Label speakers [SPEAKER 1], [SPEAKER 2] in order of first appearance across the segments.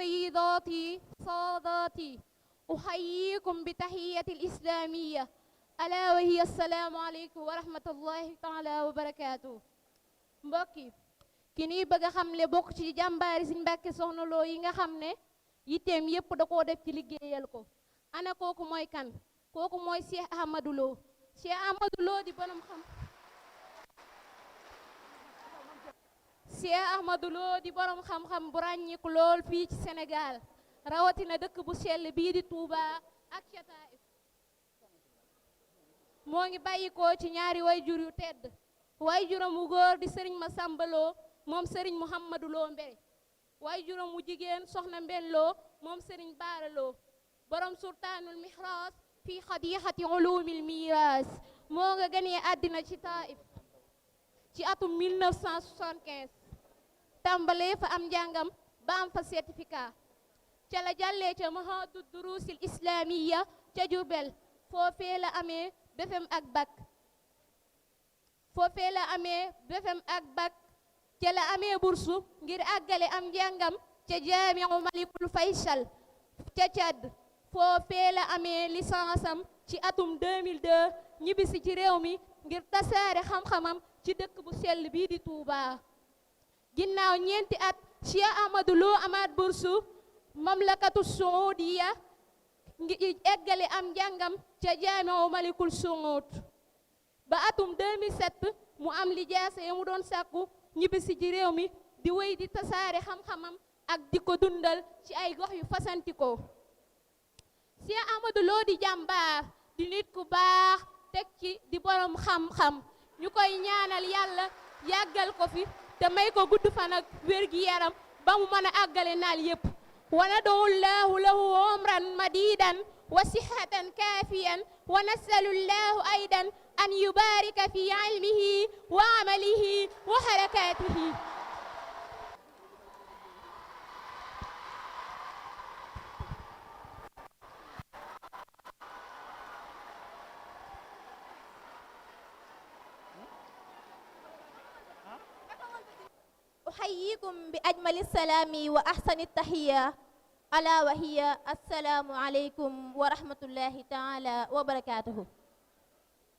[SPEAKER 1] سيداتي ساداتي أحييكم بتحية الإسلامية ألا وهي السلام عليكم ورحمة الله تعالى وبركاته. mbokk yi ki nii bëgg a xamle bokk ci jàmbaari Sëñ Mbàkke Soxna Lo yi nga xam ne yitteem yépp da koo def ci liggéeyal ko. ana kooku mooy kan? kooku mooy Cheikh Ahmadou Lo. Cheikh Ahmadou Lo di borom xam Cheikh Ahmadou Lo di borom xam-xam bu ràññiku lool fii ci Sénégal rawatina dëkk bu sell bii di Touba ak ca Taif. moo ngi bàyyikoo ci ñaari wayjur yu tedd. wayjuram wu góor di Sëriñ Masamba Lo moom Sëriñ Mouhamadou Lo Mbere. wayjuram wu jigéen Soxna Mben Lo moom Sëriñ Baara Lo. borom sultaanul mihraas fii xadixati ulumil miiraas. moo nga gënee àddina ci Taif ci atum 1975. tàmbalee fa am njàngam ba am fa certificat. ca la jàllee ca mahadu duruusil islaamiya ca Jurbel. foofee la amee BFEM ak bac. foofee la amee BFEM ak bac. ca la amee bursu ngir àggale am njàngam ca jaamiu Malikul Faysal ca Tchad. foofee la amee licence am ci atum 2002 ñibbisi ci réew mi ngir tasaare xam-xamam ci dëkk bu sell bii di Touba. ginnaaw ñeenti at Cheikh Ahmadou Lo amaat bursu mamlakatu Suudiya ngir eggale am njàngam ca jaamiu Malikul Suud. ba atum 2007 mu am lijaasa ya mu doon sàkku ñibbisi ci réew mi di wéy di tasaare xam-xamam ak di ko dundal ci ay gox yu fasantikoo. Cheikh Ahmadou Lo di jàmbaar di nit ku baax teg ci di borom xam-xam ñu koy ñaanal yàlla yàggal ko fi te may ko gudd fan ak wér gi yaram ba mu mën a àggale naal yépp. wa nad'u llahu lahu umran madidan wa sihhatan kaafiyan wa nasalu llahu aydan an yubarika fi ilmihi wa amalihi wa harakatihi.
[SPEAKER 2] أحييكم بأجمل السلام وأحسن التحية ألا وهي السلام عليكم ورحمة الله تعالى وبركاته.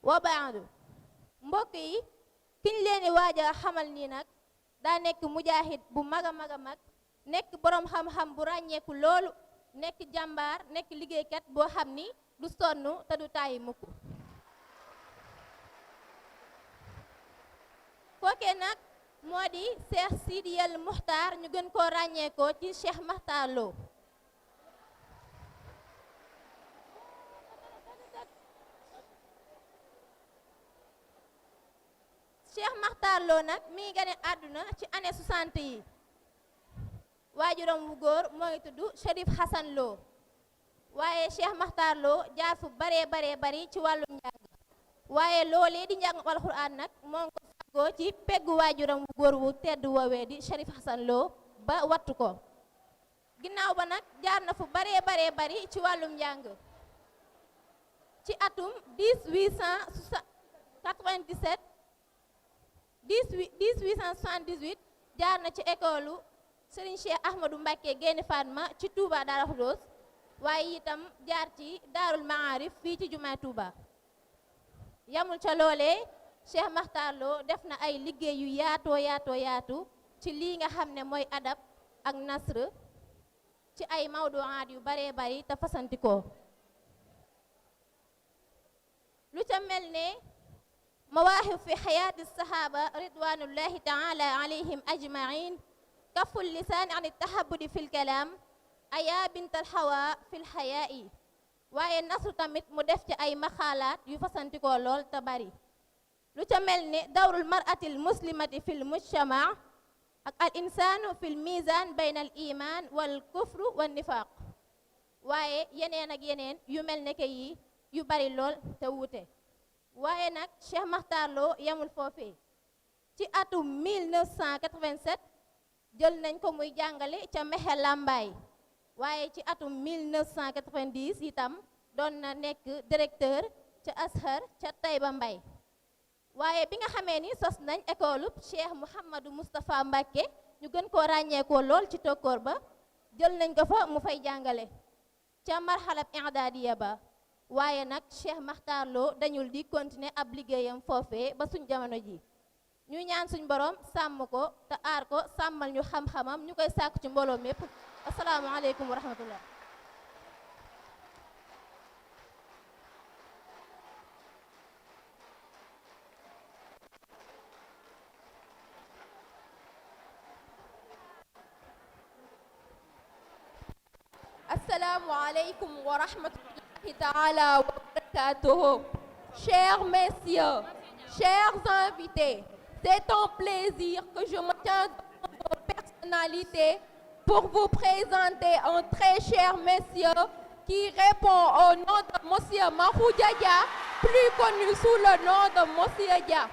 [SPEAKER 2] وبعد mbokk yi kiñ leen di waaja xamal nii nag daa nekk mujaahid bu mag a mag nekk borom xam-xam bu ràññeeku loolu nekk jàmbaar nekk liggéeykat boo xam ni du sonn te du tàyyi mukk. kookee nag moo di Cheikh Sidiyal Muxtaar ñu gën koo ràññeekoo ci Cheikh Makhtar Lo. Cheikh Makhtar Lo nag mi ngi gane àdduna ci année 60 yi. waajuram wu góor moo ngi tudd Cherif Hassan Lo. waaye Cheikh Makhtar Lo jaar fu baree bari ci wàllum njàng. waaye loolee di njàngum alxuraan nag moo ngi ko fàggoo ci peggu waajuram wu góor wu tedd woowee di Cherif Hassan Lo ba wattu ko. ginnaaw ba nag jaar na fu baree bari ci wàllum njàng. ci atum 1878 jaar na ci école Serigne Cheikh Ahmadou Mbacké Gaïndé Fatma ci Touba Darou Khoudoss waaye itam jaar ci Daarul Maarif fii ci jumaa Touba. yamul ca loolee Cheikh Makhtar Lo def na ay liggéey yu yaatu ci lii nga xam ne mooy adab ak nasr ci ay mawduwaat yu baree bari te fasantikoo. lu ca mel ne mawaahib fi xayaati sahaaba ridwanullahi taala alayhim ajmain kaful lisaan an tahabudi fil kalaam aya bintal hawa fil xayaa'i. waaye nasru tamit mu def ci ay maxaalaat yu fasantikoo lool te bari. lu ca mel ne dawrul mar'atil muslimati fil mujtama ak al insaanu fil mizaan bayna al iman wal kufru wal nifaaq. waaye yeneen ak yeneen yu mel ne ke yi yu bari lool te wuute. waaye nag Cheikh Makhtar Lo yamul foofee. ci atum 1987 jël nañ ko muy jàngale ca Mexe Lambaay. waaye ci atum 1990 itam doon na nekk directeur ca Azhar ca Taïba Mbay. waaye bi nga xamee ni sos nañ école Cheikh Mouhamadou Moustapha Mbacké ñu gën koo ràññeekoo lool ci tokkoor ba jël nañ ko fa mu fay jàngale ca marxalab i'dadiya ba waaye nag Cheikh Makhtar Lo dañul di continuer ab liggéeyam foofee ba suñ jamono ji ñu ñaan suñ borom sàmm ko te aar ko sàmmal ñu xam-xamam ñu koy sàkku ci mbooloo mépp asalaamaaleykum wa rahmatullah.
[SPEAKER 1] Assalamualaikum wa rahmatullahi ta'ala wa barakatuh. Chers messieurs, chers invités, c'est un plaisir que je me tiens devant vos personnalités pour vous présenter un très cher monsieur qui répond au nom de monsieur Mahou Dia, plus connu sous le nom de monsieur Dia.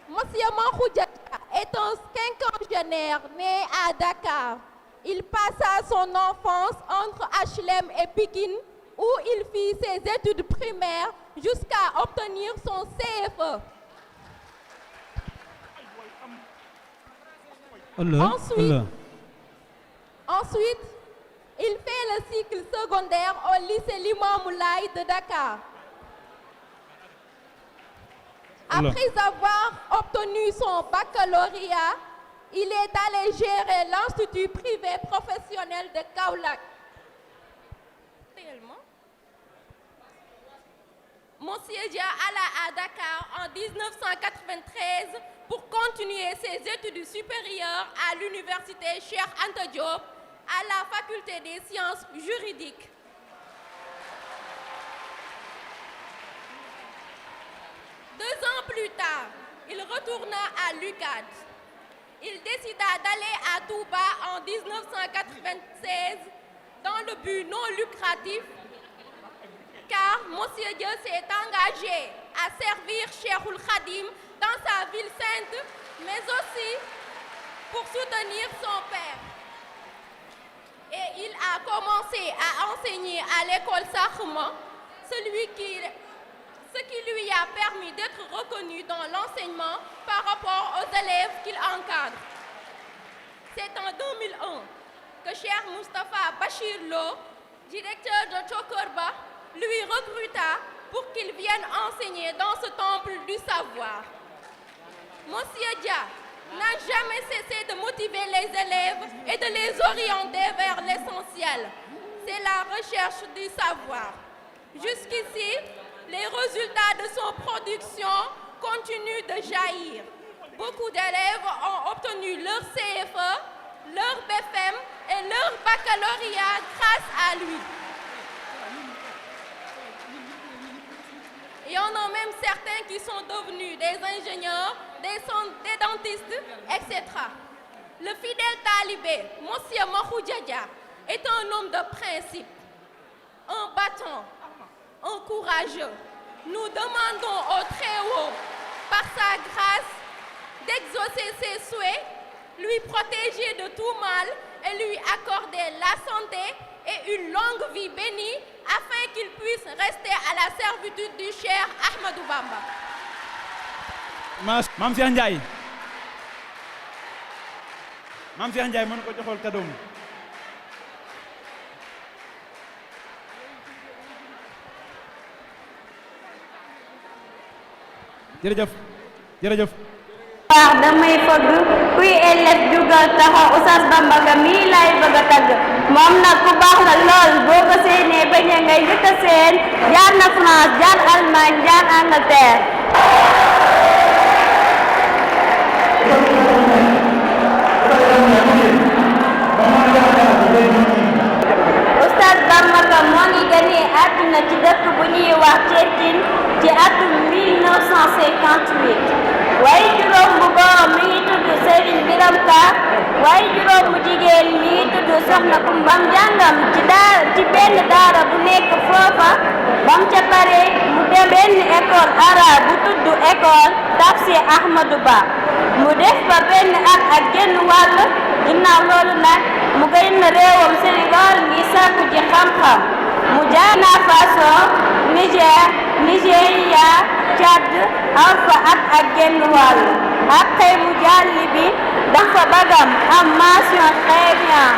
[SPEAKER 1] Monsieur Mahou Dia est un quinquagénaire né à Dakar. Il passa son enfance entre HLM et Pikine, où il fit ses études primaires jusqu'à obtenir son CFE. Ensuite, il fait le cycle secondaire au lycée Limamoulaye de Dakar. Après avoir obtenu son baccalauréat, il est allé gérer l'Institut privé professionnel de Kaolack. Monsieur Dia alla à Dakar en 1993 pour continuer ses études supérieures à l'université Cheikh Anta Diop à la faculté des sciences juridiques. Deux ans plus tard, il retourna à l'UCAD. Il décida d'aller à Touba en 1996 dans le but non lucratif, car Monsieur Dia s'est engagé à servir Cheikhoul Khadim dans sa ville sainte, mais aussi pour soutenir son père. Et il a commencé à enseigner à l'école Sakhma, ce qui lui a permis d'être reconnu dans l'enseignement par rapport aux élèves qu'il encadre. C'est en 2001 que Cheikh Moustapha Bachir Lo, directeur de Chokorba, lui recruta pour qu'il vienne enseigner dans ce temple du savoir. Monsieur Dia n'a jamais cessé de motiver les élèves et de les orienter vers l'essentiel. C'est la recherche du savoir. Jusqu'ici, les résultats de son production continuent de jaillir. Beaucoup d'élèves ont obtenu leur CFE, leur BFM et leur baccalauréat grâce à lui. Il y en a même certains qui sont devenus des ingénieurs, des dentistes, etc. Le fidèle talibé, Monsieur Mahou Dia, est un homme de principe, un battant, un courageux. Nous demandons au Très-Haut, par sa grâce, d'exaucer ses souhaits, lui protéger de tout mal et lui accorder la santé et une longue vie bénie afin qu'il puisse rester à la servitude du Cheikh Ahmadou Bamba.
[SPEAKER 3] Mame Cheikh Ndiaye. Mame Cheikh Ndiaye mën ko joxol kadoom. jërëjëf
[SPEAKER 4] waaw damay fëgg kuy élève jugal taxaw Oustaz Bamba Ka mii laay bëgg a tagg moom nag ku baax la lool boo ko séenee bañ a ngay njëkk a seen jaar na France jaar Allemagne jaar Angleterre. Oustaz Bamba Ka moo ngi gënee àdduna ci dëkk bu ñuy wax Cekkeen ci atum 1958 waaye juróom bu góor mi ngi tudd Serigne Biram Ka waaye juróom bu jigéen mi ngi tudd Soxna Kumbam jàngam ci benn daara bu nekk foofa bam ca pare mu dem benn école arabe bu tudd école Tafsir Ahmadou Ba mu def fa benn at ak genn wàll ginnaaw loolu nag mu génn réewam Sénégal ngi sàkku ji xam-xam mu jaar na Faso Niger Nigéria Tchad am fa at ak genn wàll après mu jàlli bi dafa bagam am mention très bien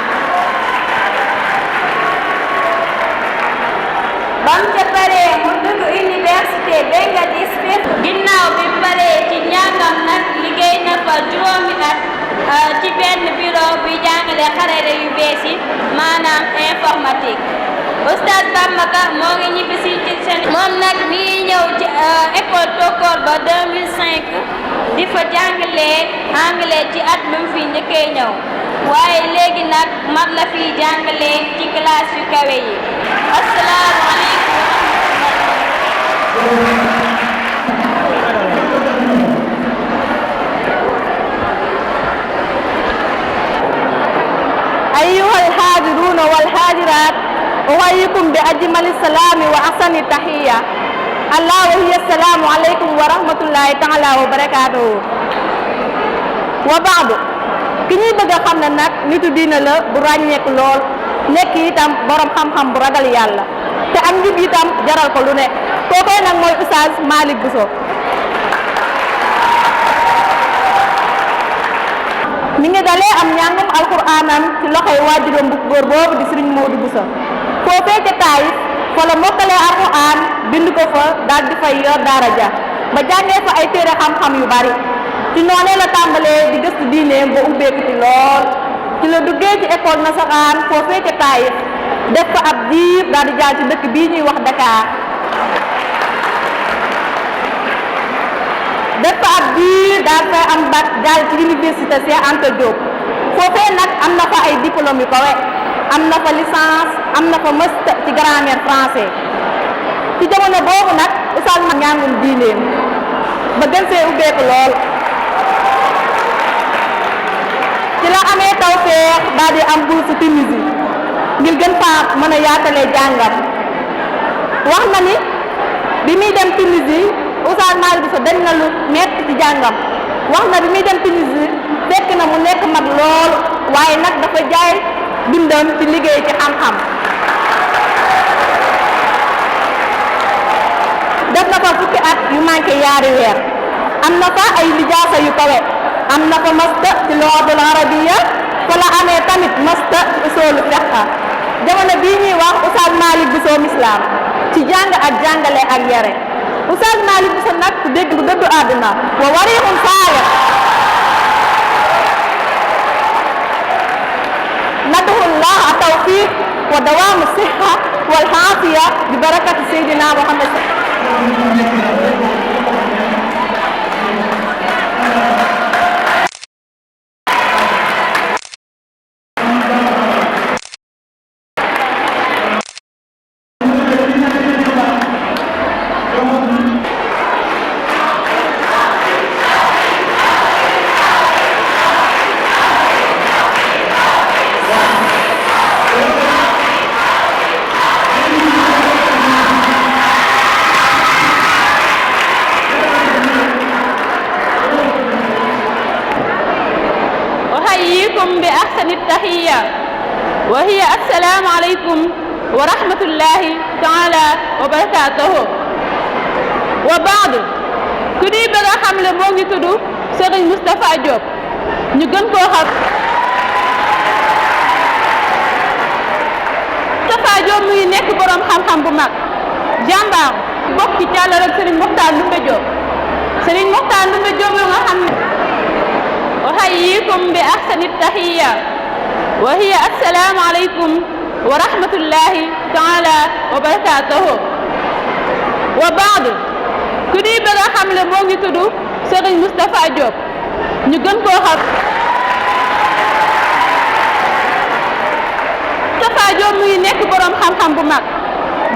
[SPEAKER 4] Bengali Spirit ginnaaw bi paree ci njàngam nag liggéey na fa juróomi at ci benn bureau bi jàngale xarale yu bees yi maanaam informatique. Oustaz Bamba Ka moo ngi ñibbisi ci seen moom nag mi ngi ñëw ci école Tokor ba 2005 di fa jàngalee anglais ci at bi mu fi njëkkee ñëw waaye léegi nag mag la fiy jàngalee ci classe yu kawe yi. Asalaamaaleykum.
[SPEAKER 5] أيها الحاضرون والحاضرات أحييكم بأجمل السلام وأحسن التحية ألا وهي السلام عليكم ورحمة الله تعالى وبركاته وبعد ki ñuy bëgg a xam ne nag nitu diina la bu ràññeeku lool nekk itam borom xam-xam bu ragal yàlla te ak njub itam jaral ko lu ne kookoy nag mooy Oustaz Malick Bousso. mi ngi dalee am njàngum alxuraanam ci loxoy waajuram bu góor boobu di Serigne Modou Bousso foofee ca Taïf fa la mokkalee alxuraan bind ko fa daal di fay yor daara ja ba jàngee fa ay téere xam-xam yu bari ci noonee la tàmbalee di gëstu diineem ba ubbeeku ci lool ci la duggee ci école nasaraan foofee ca Taïf def fa ab diir daal di jaar ci dëkk bii ñuy wax Dakar def fa ab diir daal fay am bac jàll ci université Cheikh Anta Diop foofee nag am na fa ay diplôme yu kawe am na fa licence am na fa master ci grammaire français ci jamono boobu nag Oustaz ma njàngum diineem ba gën see ubbeeku lool ci la amee tawfeex daal di am bourse Tunisie ngir gën faa mën a yaatalee jàngam wax na ni bi muy dem Tunisie Oustaz Malick Bousso dañ na lu metti ci jàngam wax na bi muy dem Tunisie fekk na mu nekk mag lool waaye nag dafa jaay dundam ci liggéey ci xam-xam def na fa fukki at yu manqué yaari weer am na fa ay lijaasa yu kawe am na fa master ci lugatul arabiyya fa la amee tamit master usul fiqh jamono bii ñuy wax Oustaz Malick Bousso Islam ci jàng ak jàngale ak yare Oustaz Malick Bousso nag ku dégg lu dëddu àdduna wa wariixun saaya nad'u llaha tawfiq wa dawaamu siha wal aafiya bi barakati Seydina Muhammad. بأحسن التحية وهي السلام عليكم ورحمة الله تعالى وبركاته وبعد ku di bëgg a xam le moo ngi tudd Serigne Moustapha Diop ñu gën koo xam Moustapha Diop mu ngi nekk borom xam-xam bu mag jàmbaar bokk ci càllal ak Serigne Mokhtar Ndoumbé Diop Serigne Mokhtar Ndoumbé Diop nga xam ne أحييكم بأحسن التحية وهي السلام عليكم ورحمة الله تعالى وبركاته وبعد ku di bëgg a xam le moo ngi tudd Serigne Moustapha Diop ñu gën koo xam Moustapha Diop mu ngi nekk borom xam-xam bu mag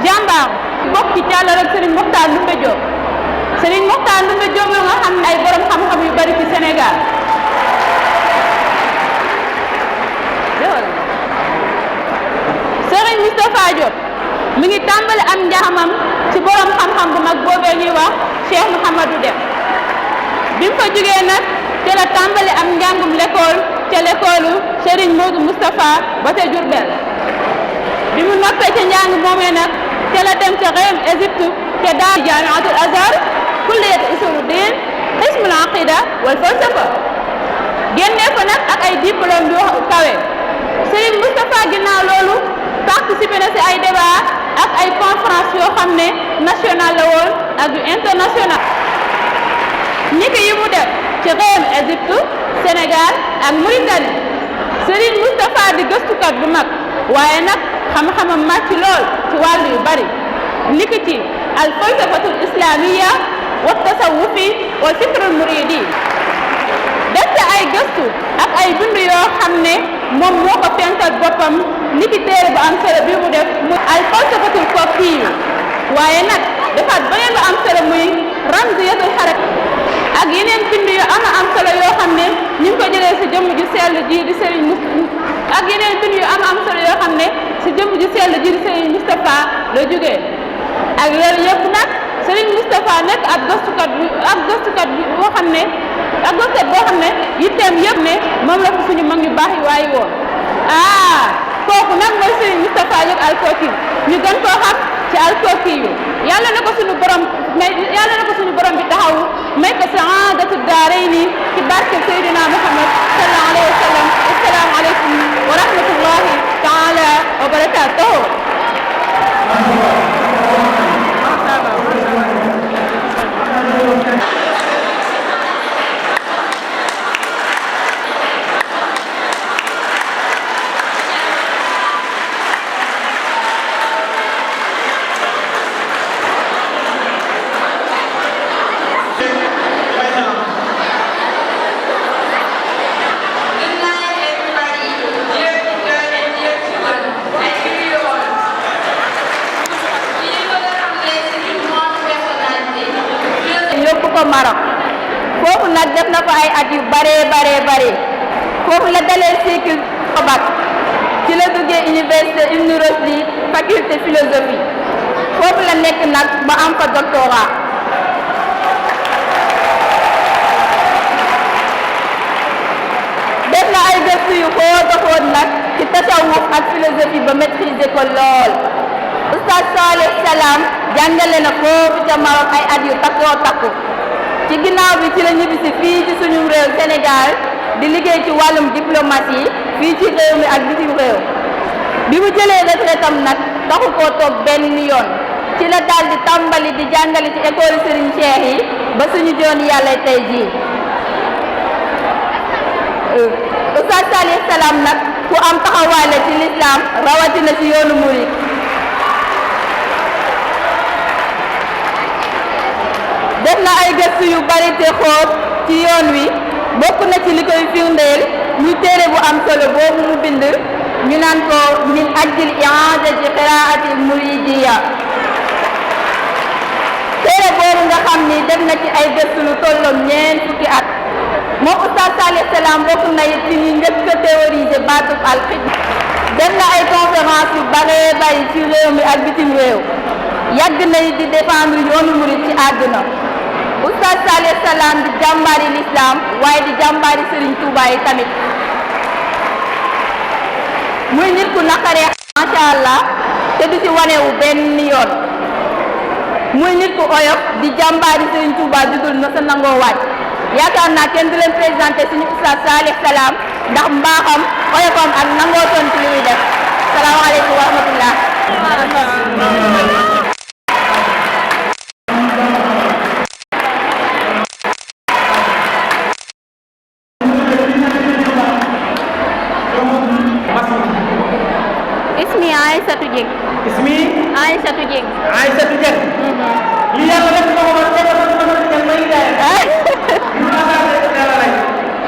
[SPEAKER 5] jàmbaar bokk ci càllal ak Serigne Mokhtar Ndoumbé Diop Serigne Mokhtar Ndoumbé Diop nga xam ne ay borom xam-xam yu bari ci Sénégal Serigne Moustapha Diop mi ngi tàmbali am njàngam ci borom xam-xam bu mag boobee ñuy wax Cheikh Mouhamadou Dem bi mu fa jógee nag te la tàmbali am njàngum l'école ca l'école Serigne Modou Moustapha ba ca Diourbel bi mu noppee ca njàng moomee nag te la dem ca réewum Égypte te daal Jaamiatul Azhar kulliyat usuluddin qismul aqida wal falsafa génnee fa nag ak ay diplôme yu kawe Serigne Moustapha ginnaaw loolu participé na ci ay débat ak ay conférence yoo xam ne national la woon ak yu international niki yi mu def ci réewum Égypte Sénégal ak Mauritanie Serigne Moustapha di gëstukat bu mag waaye nag xam-xamam màcc lool ci wàllu yu bari niki ci al falsafatul islamiyya wa tasawufi wa fikrul muridi def ca ay gëstu ak ay bind yoo xam ne moom moo ko fental boppam niki téere bu am solo bi mu def muy al falsafatul kokkiyu waaye nag defaat beneen lu am solo muy ramziyatul harak ak yeneen bind yu am solo yoo xam ne ñu ngi ko jëlee si jëmm ju sell ji di Serigne ak yeneen bind yu am solo yoo xam ne si jëmm ju sell ji di Serigne Moustapha la jógee ak loolu yëpp nag Serigne Moustapha nekk ab gëstukat boo xam ne yitteem yëpp ne moom la ko suñu mag ñu baax yi waaye woon kooku nag mooy Serigne Moustapha Diop Alkoki ñu gën koo xam ci Alkoki yu yàlla na ko suñu borom bi taxawu may ko saadatu daarayni ci barke Seydina Muhammad sallallahu alayhi wa sallam assalaamu aleykum wa rahmatullahi taala wa barakatuhu Maroc foofu nag def na ko ay at yu bare foofu la dalee cycle bac ci la duggee université Ibn Rushd faculté philosophie foofu la nekk nag ba am fa doctorat def na ay gëstu yu xóot nag ci tasawuf ak philosophie ba maîtriser ko lool Oustaz Salih Salam jàngale na foofu ca Maroc ay at yu takku ci ginnaaw bi ci la ñibbisi fii ci suñu réew Sénégal di liggéey ci wàllum diplomatie fii ci réew mi ak bitim réew bi mu jëlee retraitam nag taxu koo toog benn yoon ci la daal di tàmbali di jàngale ci école Serigne Cheikh yi ba suñu joon yàlla tey jii Oustaz Salih Salam nag ku am taxawaay la ci l'islam rawatina ci yoonu murid def na ay gëstu yu bari te xóot ci yoon wi bokk na ci li koy firndeel muy téere bu am solo boobu mu bind ñu naan ko min ajjil i'adati qiraati muridiya téere boobu nga xam ni def na ci ay gëstu lu tolloom ñeent fukki at moom Oustaz Salih Salam bokk na it ci ñi njëkk a théoriser baatub al-xidma def na ay conférence yu bari ci réew mi ak bitim réew yàgg na di défendre yoonu murid ci àdduna Oustaz Salih Salam di jàmbaari l'islam waaye di jàmbaari Serigne Touba yi tamit muy nit ku naqaree macha allah te du ci wanewu benn yoon muy nit ku oyof di jàmbaari Serigne Touba judul na sa nangoo wàcc yaakaar naa kenn du leen présenté suñu Oustaz Salih Salam ndax mbaaxam oyofam ak nangoo tontu li muy def salaamaaleykum wa rahmatullah Aïssatou Dieng.
[SPEAKER 6] Ismi?
[SPEAKER 5] Aïssatou Dieng.
[SPEAKER 6] Aïssatou Dieng. Li yàlla def ko ma ko Dieng may day. Ñu la dara lay.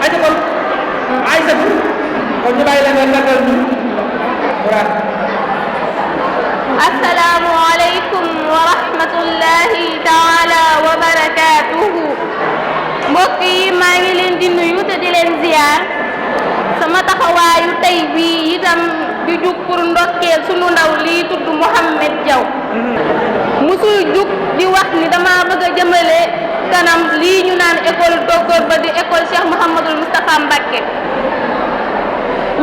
[SPEAKER 6] Ay ko Aïssatou. Ko ñu bay la nga nagal ñu. Quran.
[SPEAKER 5] Assalamu alaykum wa rahmatullahi ta'ala wa barakatuhu. Mbokk yi maa ngi leen di nuyu te di leen ziar. Sama taxawaayu tey bi itam di jug pour ndokkeel sunu ndaw lii tudd Mouhamed Diaw musul jug di wax ni dama bëgg a jëmale kanam lii ñu naan école docteur ba di école Cheikh Mouhamadul Moustapha Mbacké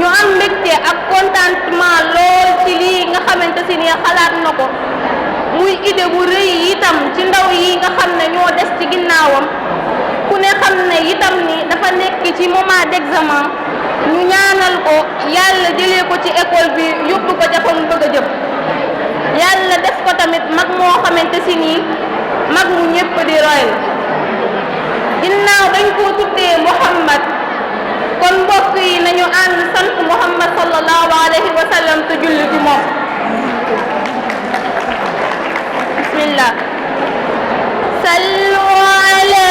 [SPEAKER 5] ñu am mbégte ak contentement lool ci lii nga xamante si ni xalaat na ko muy idée bu rëy itam ci ndaw yi nga xam ne ñoo des ci ginnaawam ku ne xam ne itam ni dafa nekk ci moment d'examen ñu ñaanal ko yàlla jëlee ko ci école bi yóbbu ko ca fa mu bëgg a jëm yàlla roy la ginnaaw dañ koo tuddee Muhammad kon mbokk yi nañu ànd sant Muhammad sallallahu alayhi wa sallam te julli ci moom bismillah sallu ala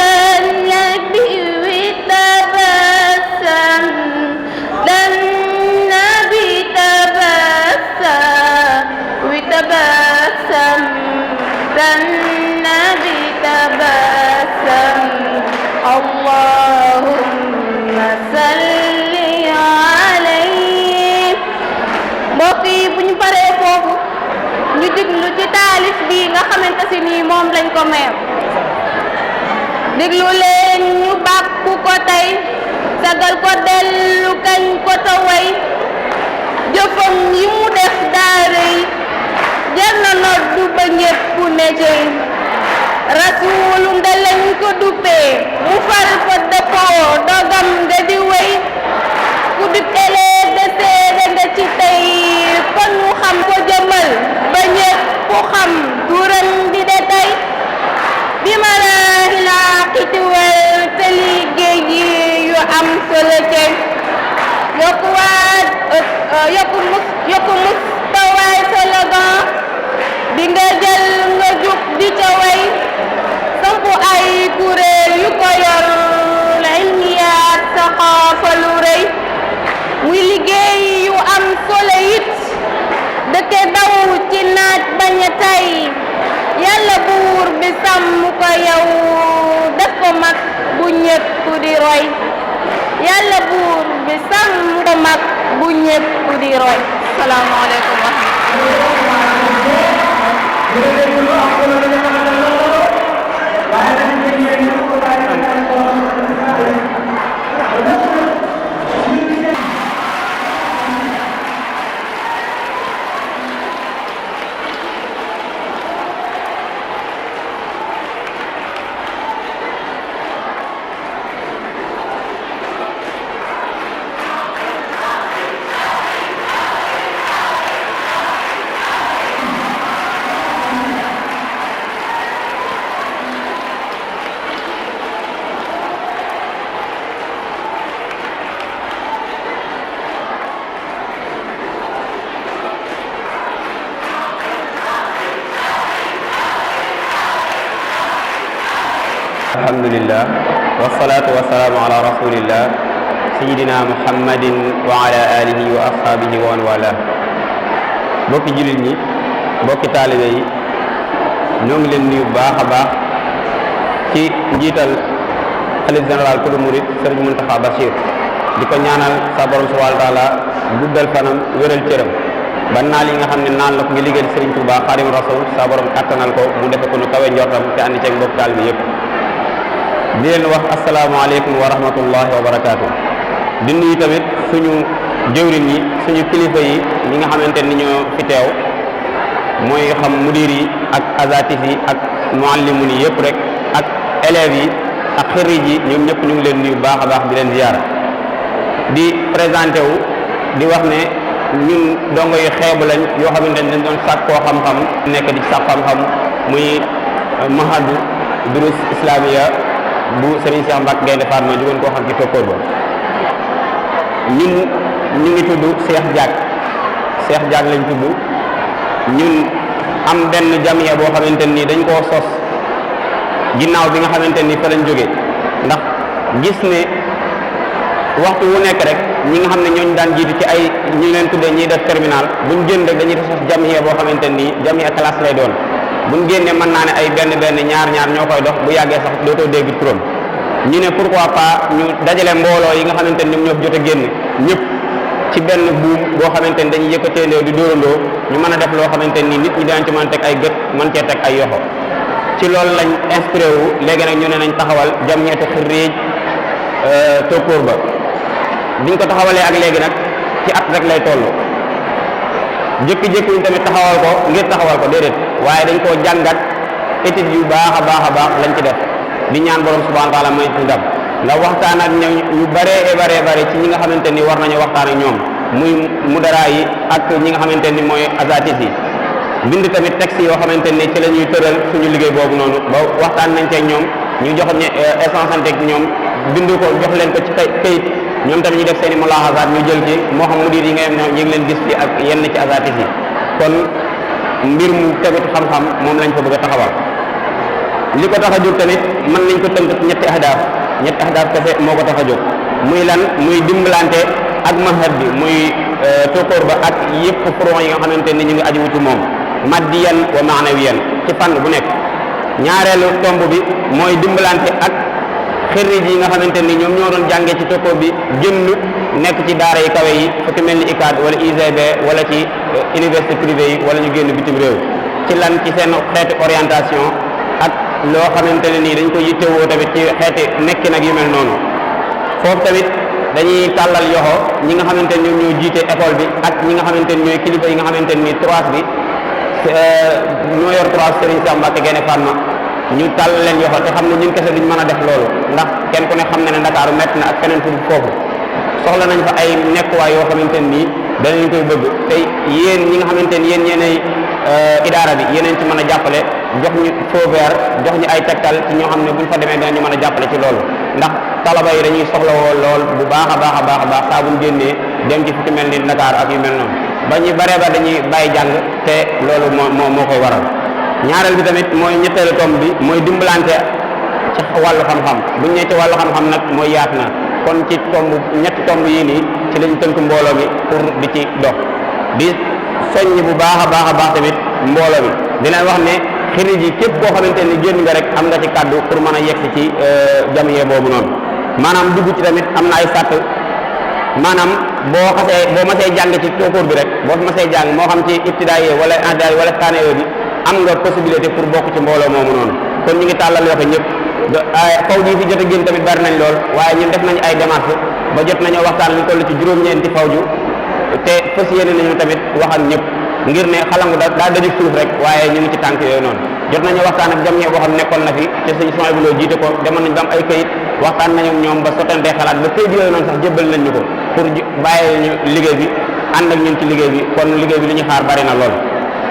[SPEAKER 5] nabi tabassam dan nabi tabassam dan nabi tabassam Allahumma salli alayhi. mbokk yi bu ñu paree foofu ñu déglu ci taalif bi nga xamante si nii moom lañ ko meew déglu leen ñu bàkku ko tey sagal ko dellu kañ ko taway jëfam yi mu def daara yi jar na noddu ba ñépp ne cey rasuulu nda lañ ko duppee mu far ko dëppoo dogam nga di wéy ku dib élève de seede nga ci tey kon mu xam ko jëmal ba ñépp xam turam di de tey bi ma laa xitiwal te liggéey yi yu am solo cey yokku mustawaay slogan bi nga jël nga jug di ca way sampu ay kuréel yu ko yor ilmiyaat saqaafa lu rëy muy liggéey yu am solo it dëkke daw ci naaj bañ a tay yàlla buur bi sàmm ko yow def ko mag bu ñépp di roy yàlla buur bi sàmm ko mag bu ñépp di roy salaamaaleykum wa
[SPEAKER 7] alhamdulillah wasalaatu wasalaamu ala rasulillah sayidina muhammadin wa ala alihi wa ashaabihi wa man wala bokki jullit ñi bokki taalibe yi ñoo ngi leen nuyu baax a baax ci njiital xalif général kulu murid sëriñ Muntaxa Bachir di ko ñaanal sa borom subhanahu wa taala guddal fanam wéral cëram ba naal yi nga xam ne naan la ko ngi liggéeyal sëriñ Tuubaa Xaadimu Rasuul sa borom kattanal ko mu defe ko nu kawe njortam te andi ceeg mbokk taalibe yëpp di leen wax asalaamaaleykum wa rahmatullahi wa barakaatu. di nuyu tamit suñu jëwriñ yi suñu kilifa yi ñi nga xamante ni ñoo fi teew mooy xam mudir yi ak azatif yi ak muallimun yi yëpp rek ak élèves yi ak xirij yi ñoom ñëpp ñu ngi leen nuyu baax a baax di leen ziyaara di présenté wu di wax ne ñun dongo yu xeebu lañ yoo xamante ne dañ doon sàkkoo xam-xam nekk di sàkk xam-xam muy mahadu durus islamiya bu Serigne Cheikh Mbacke Gaynde Fatma jógoon koo xam ci tokkoor ba ñun ñu ngi tudd Cheikh Diack lañ tudd ñun am benn jamiya boo xamante nii dañ koo sos ginnaaw bi nga xamante ni fa lañ jógee ndax gis ne waxtu wu nekk rek ñi nga xam ne ñooñu daan jiitu ci ay ñu leen tuddee ñiy def terminal buñ génn rek dañuy sos jamiya boo xamante nii jamiya classe lay doon buñ génnee mën naa ne ay benn ñaar ñoo koy dox bu yàggee sax dootoo dégg turam ñu ne pourquoi pas ñu dajale mbooloo yi nga xamante ni ñoom ñoo jot a génn ñëpp ci benn buum boo xamante ni dañuy yëkkateendoo di dóorandoo ñu mën a def loo xamante ni nit ñi daan ci mën a teg ay gët mën cee teg ay yoxo ci loolu lañ inspiré wu léegi nag ñu ne nañ taxawal jamiyatu xirriij tokkoor ba biñ ko taxawalee ak léegi nag ci at rek lay toll jékki-jékki ñu tamit taxawal ko ngir taxawal ko déedéet waaye dañ koo jàngat étude yu baax a baax lañ ci def di ñaan borom subhanahu wa taala may ci ndam ndax waxtaan ak ñoom ñu bare ci ñi nga xamante ni war nañu waxtaan ak ñoom muy mudara yi ak ñi nga xamante ni mooy azatis yi bind tamit texte yoo xamante ni ci la ñuy tëral suñu liggéey boobu noonu ba waxtaan nañ ci ñoom ñu jox ne essence ak ñoom bind ko jox leen ko ci kayit ñoom tamit ñu def seen i mulaahazaat ñu jël ci moo xam mudir yi nga xam ne ñu ngi leen gis fi ak yenn ci asatis yi kon mbir mu tamit xam-xam moom lañ ko bëgg a taxawal. li ko tax a jóg tamit mën nañ ko tënk ñetti ahdaaf kese moo ko tax a jóg muy lan muy dimbalante ak manhaj bi muy tokkoor ba ak yëpp furon yi nga xamante ni ñu ngi aju ci moom maddiyan wa maanawiyan ci fànn bu nekk. ñaareelu tomb bi mooy dimbalante ak xirij yi nga xamante ni ñoom ñoo doon jàngee ci tokkoor bi génn nekk ci daara yi kawe yi fu ci mel ni ICAD wala IGB wala ci université privée yi wala ñu génn bitim réew ci lan ci seen xeeti orientation ak loo xamante ne nii dañ ko yittewoo tamit ci xeeti nekki nag yu mel noonu. foofu tamit dañuy tàllal yoxo ñi nga xamante ni ñoom ñoo jiite école bi ak ñi nga xamante ni ñooy kilifa yi nga xamante ni trois bi ñoo yor trois Serigne Cheikh Mbacké Gaïndé Fatma ñu tàll leen yoxo te xam ne ñun kese duñ mën a def loolu ndax kenn ku ne xam na ne Ndakaaru métti na ak feneen fu foofu soxla nañ fa ay nekkuwaay yoo xamante nii danañ koy bëgg te yéen ñi nga xamante ni yéen ñeenay idaara bi yéeneen ci mën a jàppale jox ñu feu vert jox ñu ay tegtal ci ñoo xam ne buñ fa demee danañu mën a jàppale ci loolu ndax talaba yi dañuy soxlawoo lool bu baax a baax a baax a baax saa buñ génnee dem ci fu ci mel ni Dakar ak yu mel noonu ba ñu baree ba dañuy bàyyi jàng te loolu moo koy waral. ñaareel bi tamit mooy ñetteelu tomb bi mooy dimbalante ci wàllu xam-xam buñ ne ci wàllu xam-xam nag mooy yaat na kon ci ñetti tomb yii nii ci lañ tënk mbooloo mi pour di ci dox di soññ bu baax a baax tamit mbooloo mi dina wax ne xirij yi képp koo xamante ni génn nga rek am nga ci kàddu pour mën a yegg ci jamiye boobu noonu maanaam dugg ci tamit am na ay sàtt maanaam boo masee jàng ci tokkoor bi rek boo fi masee jàng moo xam ci ibtidaay wala indaay wala taanee bi am nga possibilité pour bokk ci mbooloo moomu noonu kon ñu ngi tàllal yoxe ñëpp faw ji fi jot a génn tamit bari nañ lool waaye ñun def nañ ay démarches ba jot nañoo waxtaan lu toll ci juróom-ñeenti fawju te fas yéene nañu tamit waxal ñëpp ngir ne xalangu daa daju suuf rek waaye ñu ngi ci tànk yooyu noonu jot nañoo waxtaan ak jam ñee boo xam nekkoon na fi te suñu son buloo jiite ko demoon nañ ba am ay këyit waxtaan nañu ñoom ba sottantee xalaat ba këyit yooyu noonu sax jébbal nañ ñu ko pour bàyyi ñu liggéey bi ànd ak ñun ci liggéey bi kon liggéey bi li ñu xaar bari na lool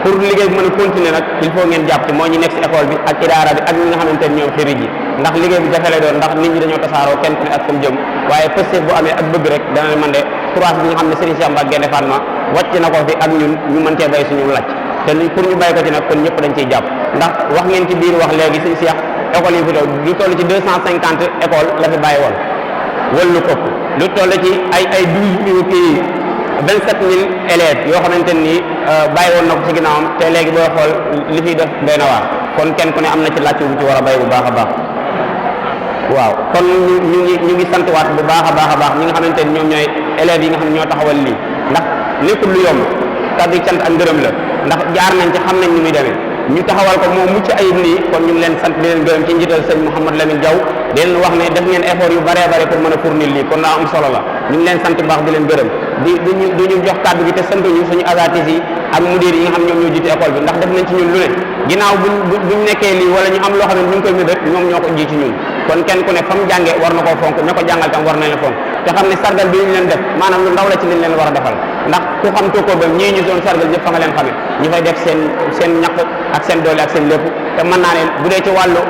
[SPEAKER 7] pour liggéey bi mën a continuer nag il faut ngeen jàpp ci moo ñu nekk si école bi ak idaara bi ak ñi nga xamante ne ñoom xirij yi ndax liggéey bi jafe lay doon ndax nit ñi dañoo tasaaroo kenn ku ne ak fa mu jëm waaye pëste bu amee ak bëgg rek dana man de trois bi nga xam ne Serigne Cheikh Mbacké Gaïndé Fatma wàcc na ko fi ak ñun ñu mën cee bay suñu lacc te pour ñu bay ko ci nag kon ñëpp dañ ciy jàpp ndax wax ngeen ci biir wax léegi Serigne Cheikh école yi fi doon lu toll ci 250 école la fi bàyyi woon wala lu ëpp lu toll ci ay 27 000 élèves yoo xamante ni bàyyi woon na ko ci ginnaawam te léegi booy xool li fiy def doy na waar kon kenn ku ne am na ci làcc bu ci war a bay bu baax a baax waaw kon ñu ngi sant waat bu baax a baax ñi nga xamante ni ñoom ñooy élèves yi nga xam ne ñoo taxawal lii ndax nekkul lu yomb kàddu cant ak ngërëm la ndax jaar nañ ci xam nañ ni muy demee ñu taxawal ko moo mucc ayib nii kon ñu ngi leen sant di leen gërëm ci njiital sëñ Mouhamed Lamine Diaw di leen wax ne def ngeen effort yu bare pour mën a fournir lii kon daa am solo la ñu ngi leen sant baax di leen gërëm di ñu jox kàddu gi te sant ñu suñu asatis yi ak mudir yi nga xam ñoom ñoo jiite école bi ndax def nañ ci ñun lu ne ginnaaw buñ nekkee lii wala ñu am loo xam ne ñu ngi koy mébét ñoom ñoo ko ji ci ñun kon kenn ku ne fa mu jàngee war na koo fonk ña ko jàngal tam war nañ la fonk te xam ne sargal bi ñu leen def maanaam lu ndaw la ci liñ leen war a defal ndax ku xam tokkoor ba ñii ñu doon sargal ñëpp fa nga leen xamee ñu fay def seen ñaq ak seen doole ak seen lépp te mën naa ne bu dee ci wàllu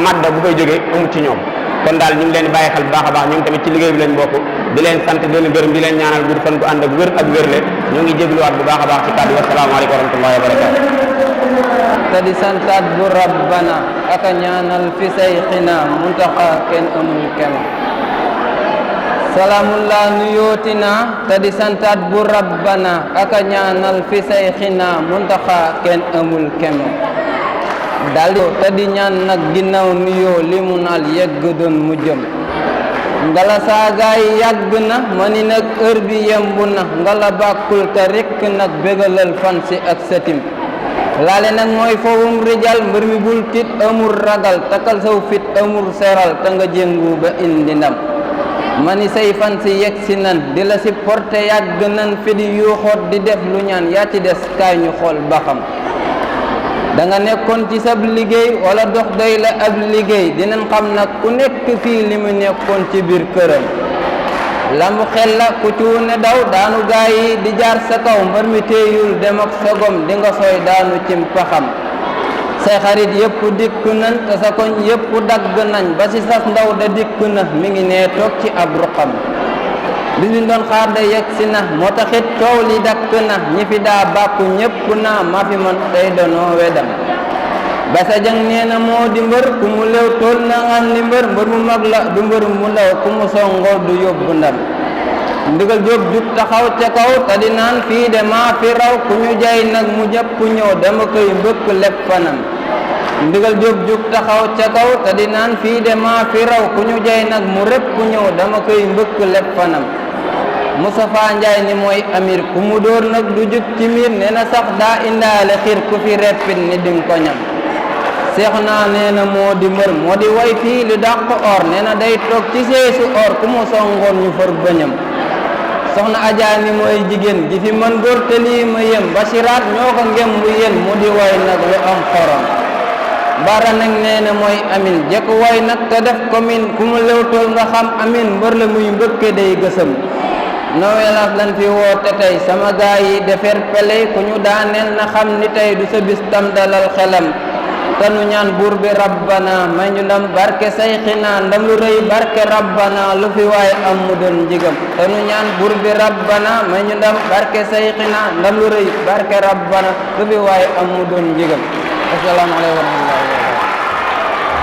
[SPEAKER 7] madda bu koy jógee amut ci ñoom kon daal ñu ngi leen bàyyi xel bu baax a baax ñoom tamit ci liggéey bi lañ bokk di leen sant di leen gërëm di leen ñaanal gudd fan gu ànd ak wér ak wérle ñoo ngi jégluwaat bu baax a baax ci kàddu yi asalaamaaleykum wa rahmatullahi wa barakatu
[SPEAKER 8] te di santaat bu rabbana ak a ñaanal fi sayxina muntaxa kenn amul kem salaamullah nu yootina te di santaat bu rabbana ak a ñaanal fi sayxina muntaxa kenn amul kem daldi te di ñaan nag ginnaaw nuyoo li mu naal yegg doon mu jëm ngala saagaay yàgg na ma ni nag heure bi yemb na ngala bàkkul te rekk nag bégalal fan si ak satim laale nag mooy fowum rijal mbër mi bul tit amul ragal takal saw fit amul seral te nga jéngu ba indi ndam ma ni say fan si yegg si nan di la si porté yàgg nan fi di yuuxoot di def lu ñaan yaa ci des kaay ñu xool ba xam da nga nekkoon ci sab liggéey wala dox doy la ab liggéey dinañ xam nag ku nekk fii li mu nekkoon ci biir këram lambu xel la ku cuune daw daanu gaay yi di jaar sa kaw mbër mi téeyul dem ak sogom di nga sooy daanu cim paxam say xarit yëpp dikk nañ te sa koñ yëpp dagg nañ ba ci sas ndaw da dikk na mi ngi nee toog ci ab ruqam bis bi doon xaar da yegg si na moo taxit coow li dakk na ñi fi daa bàkku ñëpp na ma fi man tey danoo wedam basa jang nee na moo di mbër ku mu lew tool na ngan li mbër mbër mu mag la du mbër mu ndaw ku mu songoo du yóbbu ndam ndigal jóob jub taxaw ca kaw te di naan fii de maa fi raw ku ñu jay nag mu ñëpp ñëw dama koy mbëkk lepp fanam ndigal jóob jub taxaw ca kaw te di naan fii de maa fi raw ku ñu jay nag mu répp ñëw dama koy mbëkk lepp fanam Moustapha Njaay ni mooy amir ku mu dóor nag du jug ci miir nee na sax daa indaale xiir ku fi reppit ni dim ko ñam seex naa nee na moo di mbër moo di way fii li dàq or nee na day toog ci seesu or ku mu songoon ñu for bëñam soxna Ajaa ni mooy jigéen ji fi mën góor te lii ma yem Bachiraat ñoo ko ngem bu yéen mu di way nag lu am xorom bara nag nee na mooy amin jekk way nag te def commune ku mu lewtool nga xam amin mbër la muy mbëkke day gësëm nowelas lan fi woote tey sama gaay yi defer peley ku ñu daaneel na xam ni tey du sa bis tam dalal xelam te nu ñaan buur bi rabbana may ñu ndam barke sayxina ndam lu rëy barke rabbana lu fi waay am mu doon njigam te nu ñaan buur bi rabbana may ñu ndam barke sayxina ndam lu rëy barke rabbana lu fi waay am mu doon njigam assalaamu alaykum wa rahmatullahi